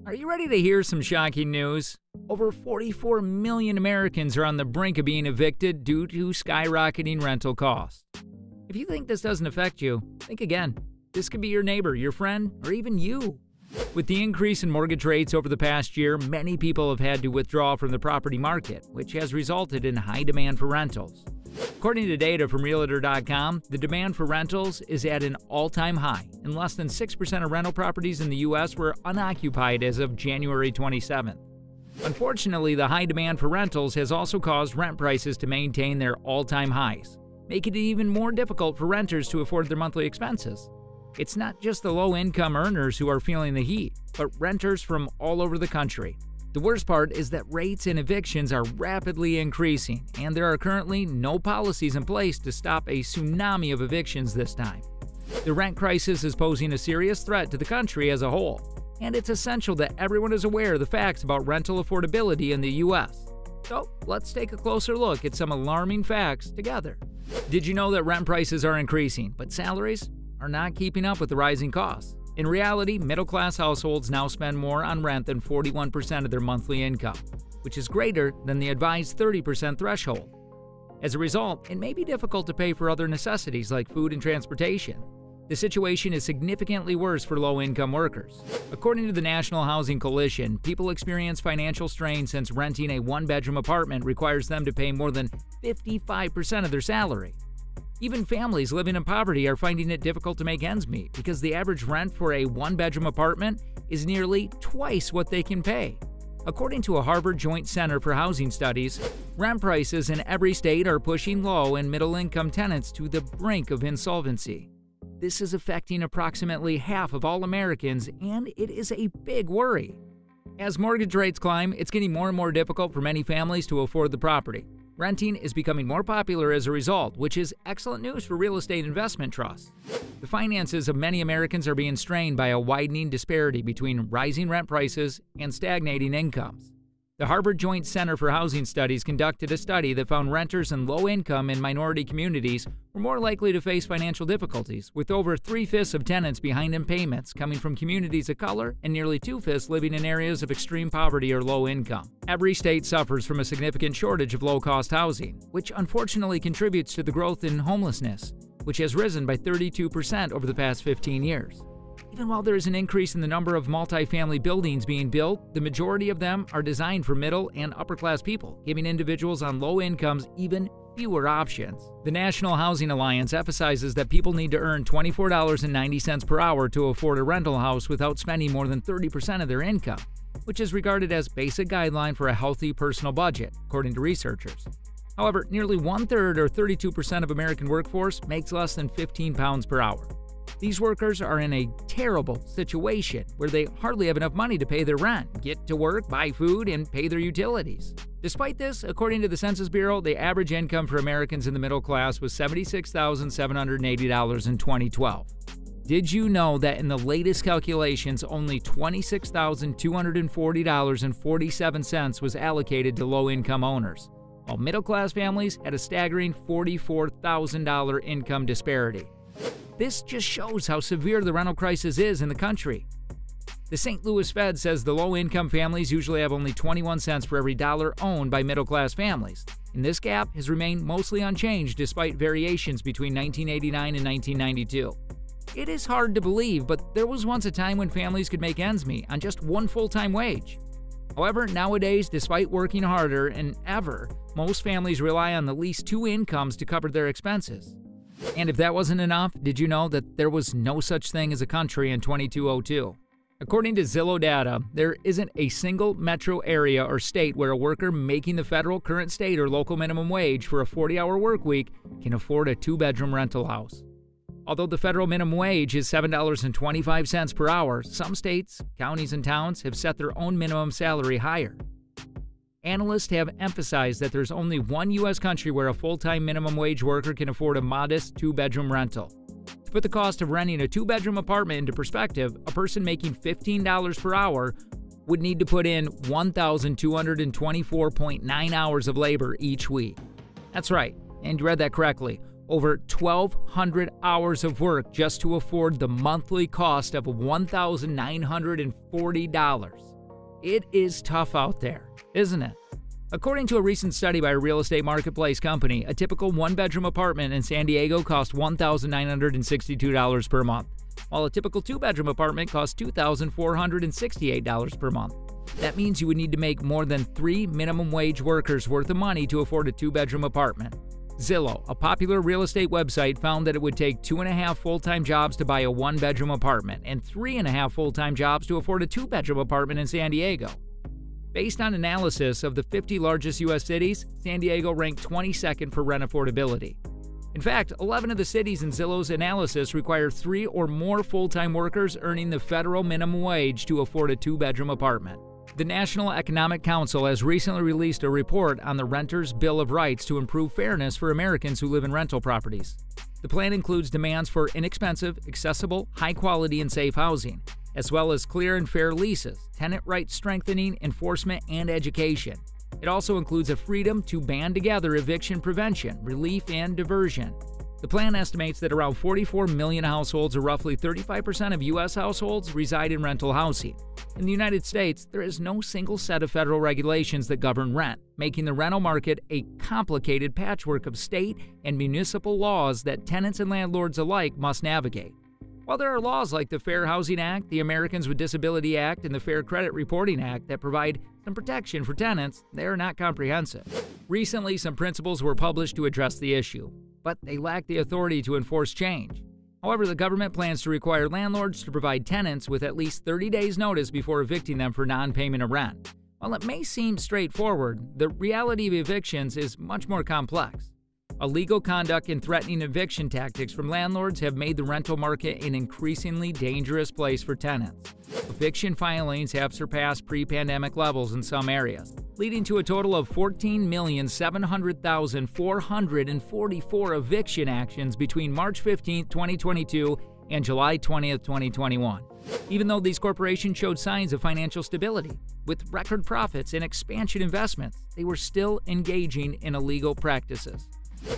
Are you ready to hear some shocking news? Over 44 million Americans are on the brink of being evicted due to skyrocketing rental costs. If you think this doesn't affect you, think again. This could be your neighbor, your friend, or even you. With the increase in mortgage rates over the past year, many people have had to withdraw from the property market, which has resulted in high demand for rentals. According to data from Realtor.com, the demand for rentals is at an all-time high, and less than 6% of rental properties in the U.S. were unoccupied as of January 27th. Unfortunately, the high demand for rentals has also caused rent prices to maintain their all-time highs, making it even more difficult for renters to afford their monthly expenses. It's not just the low-income earners who are feeling the heat, but renters from all over the country. The worst part is that rates and evictions are rapidly increasing, and there are currently no policies in place to stop a tsunami of evictions this time. The rent crisis is posing a serious threat to the country as a whole, and it's essential that everyone is aware of the facts about rental affordability in the U.S. So, let's take a closer look at some alarming facts together. Did you know that rent prices are increasing, but salaries are not keeping up with the rising costs? In reality, middle-class households now spend more on rent than 41% of their monthly income, which is greater than the advised 30% threshold. As a result, it may be difficult to pay for other necessities like food and transportation. The situation is significantly worse for low-income workers. According to the National Housing Coalition, people experience financial strain since renting a one-bedroom apartment requires them to pay more than 55% of their salary. Even families living in poverty are finding it difficult to make ends meet because the average rent for a one-bedroom apartment is nearly twice what they can pay. According to a Harvard Joint Center for Housing Studies, rent prices in every state are pushing low and middle-income tenants to the brink of insolvency. This is affecting approximately half of all Americans, and it is a big worry. As mortgage rates climb, it's getting more and more difficult for many families to afford the property. Renting is becoming more popular as a result, which is excellent news for real estate investment trusts. The finances of many Americans are being strained by a widening disparity between rising rent prices and stagnating incomes. The Harvard Joint Center for Housing Studies conducted a study that found renters in low-income and minority communities were more likely to face financial difficulties, with over 3/5 of tenants behind in payments coming from communities of color and nearly 2/5 living in areas of extreme poverty or low income. Every state suffers from a significant shortage of low-cost housing, which unfortunately contributes to the growth in homelessness, which has risen by 32% over the past 15 years. Even while there is an increase in the number of multifamily buildings being built, the majority of them are designed for middle and upper-class people, giving individuals on low incomes even fewer options. The National Housing Alliance emphasizes that people need to earn $24.90 per hour to afford a rental house without spending more than 30% of their income, which is regarded as basic guideline for a healthy personal budget, according to researchers. However, nearly 1/3 or 32% of American workforce makes less than 15 pounds per hour. These workers are in a terrible situation where they hardly have enough money to pay their rent, get to work, buy food, and pay their utilities. Despite this, according to the Census Bureau, the average income for Americans in the middle class was $76,780 in 2012. Did you know that in the latest calculations, only $26,240.47 was allocated to low-income owners, while middle-class families had a staggering $44,000 income disparity? This just shows how severe the rental crisis is in the country. The St. Louis Fed says the low-income families usually have only 21 cents for every dollar owned by middle-class families, and this gap has remained mostly unchanged despite variations between 1989 and 1992. It is hard to believe, but there was once a time when families could make ends meet on just one full-time wage. However, nowadays, despite working harder than ever, most families rely on at least 2 incomes to cover their expenses. And if that wasn't enough, did you know that there was no such thing as a country in 2202? According to Zillow data, there isn't a single metro area or state where a worker making the federal, current state, or local minimum wage for a 40-hour work week can afford a 2-bedroom rental house. Although the federal minimum wage is $7.25 per hour, some states, counties, and towns have set their own minimum salary higher. Analysts have emphasized that there's only one U.S. country where a full-time minimum wage worker can afford a modest 2-bedroom rental. To put the cost of renting a 2-bedroom apartment into perspective, a person making $15 per hour would need to put in 1,224.9 hours of labor each week. That's right, and you read that correctly. Over 1,200 hours of work just to afford the monthly cost of $1,940. It is tough out there, isn't it? According to a recent study by a real estate marketplace company, a typical one-bedroom apartment in San Diego costs $1,962 per month, while a typical two-bedroom apartment costs $2,468 per month. That means you would need to make more than 3 minimum wage workers worth of money to afford a two-bedroom apartment. Zillow, a popular real estate website, found that it would take 2.5 full-time jobs to buy a one-bedroom apartment and 3.5 full-time jobs to afford a two-bedroom apartment in San Diego. Based on analysis of the 50 largest U.S. cities, San Diego ranked 22nd for rent affordability. In fact, 11 of the cities in Zillow's analysis require 3 or more full-time workers earning the federal minimum wage to afford a two-bedroom apartment. The National Economic Council has recently released a report on the Renters' Bill of Rights to improve fairness for Americans who live in rental properties. The plan includes demands for inexpensive, accessible, high-quality, and safe housing, as well as clear and fair leases, tenant rights strengthening, enforcement, and education. It also includes a freedom to band together eviction prevention, relief, and diversion. The plan estimates that around 44 million households, or roughly 35% of U.S. households, reside in rental housing. In the United States, there is no single set of federal regulations that govern rent, making the rental market a complicated patchwork of state and municipal laws that tenants and landlords alike must navigate. While there are laws like the Fair Housing Act, the Americans with Disability Act, and the Fair Credit Reporting Act that provide some protection for tenants, they are not comprehensive. Recently, some principles were published to address the issue, but they lack the authority to enforce change. However, the government plans to require landlords to provide tenants with at least 30 days' notice before evicting them for non-payment of rent. While it may seem straightforward, the reality of evictions is much more complex. Illegal conduct and threatening eviction tactics from landlords have made the rental market an increasingly dangerous place for tenants. Eviction filings have surpassed pre-pandemic levels in some areas, leading to a total of 14,700,444 eviction actions between March 15, 2022 and July 20, 2021. Even though these corporations showed signs of financial stability, with record profits and expansion investments, they were still engaging in illegal practices.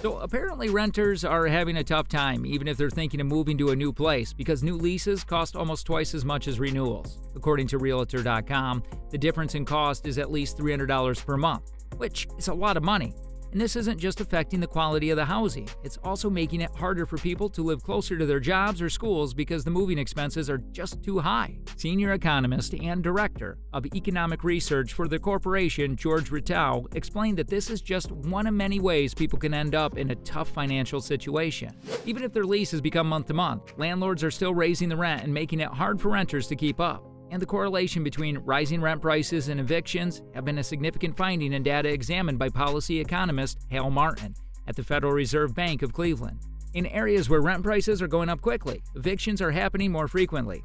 So apparently renters are having a tough time even if they're thinking of moving to a new place because new leases cost almost twice as much as renewals. According to Realtor.com, the difference in cost is at least $300 per month, which is a lot of money. And this isn't just affecting the quality of the housing, it's also making it harder for people to live closer to their jobs or schools because the moving expenses are just too high. Senior economist and director of economic research for the corporation, George Ritau, explained that this is just one of many ways people can end up in a tough financial situation. Even if their leases become month to month, landlords are still raising the rent and making it hard for renters to keep up. And the correlation between rising rent prices and evictions have been a significant finding in data examined by policy economist Hal Martin at the Federal Reserve Bank of Cleveland. In areas where rent prices are going up quickly, evictions are happening more frequently.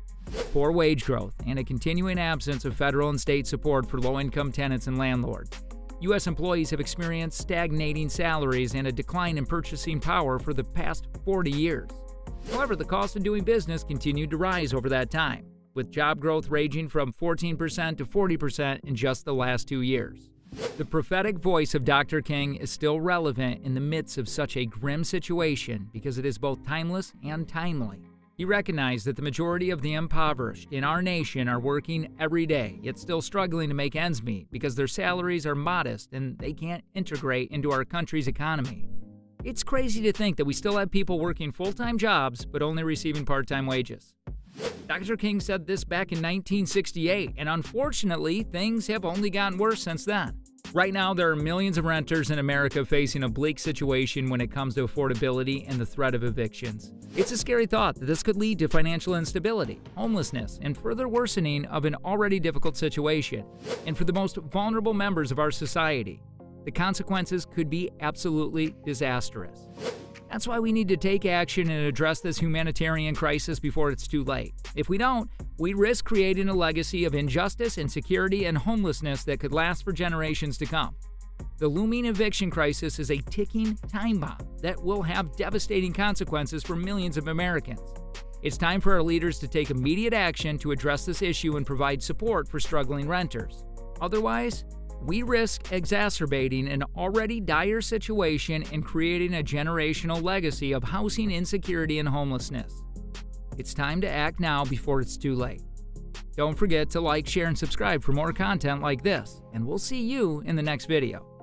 Poor wage growth and a continuing absence of federal and state support for low-income tenants and landlords. U.S. employees have experienced stagnating salaries and a decline in purchasing power for the past 40 years. However, the cost of doing business continued to rise over that time, with job growth ranging from 14% to 40% in just the last 2 years. The prophetic voice of Dr. King is still relevant in the midst of such a grim situation because it is both timeless and timely. He recognized that the majority of the impoverished in our nation are working every day, yet still struggling to make ends meet because their salaries are modest and they can't integrate into our country's economy. It's crazy to think that we still have people working full-time jobs but only receiving part-time wages. Dr. King said this back in 1968, and unfortunately, things have only gotten worse since then. Right now, there are millions of renters in America facing a bleak situation when it comes to affordability and the threat of evictions. It's a scary thought that this could lead to financial instability, homelessness, and further worsening of an already difficult situation. And for the most vulnerable members of our society, the consequences could be absolutely disastrous. That's why we need to take action and address this humanitarian crisis before it's too late. If we don't, we risk creating a legacy of injustice, insecurity, and homelessness that could last for generations to come. The looming eviction crisis is a ticking time bomb that will have devastating consequences for millions of Americans. It's time for our leaders to take immediate action to address this issue and provide support for struggling renters. Otherwise, we risk exacerbating an already dire situation and creating a generational legacy of housing insecurity and homelessness. It's time to act now before it's too late. Don't forget to like, share, and subscribe for more content like this, and we'll see you in the next video.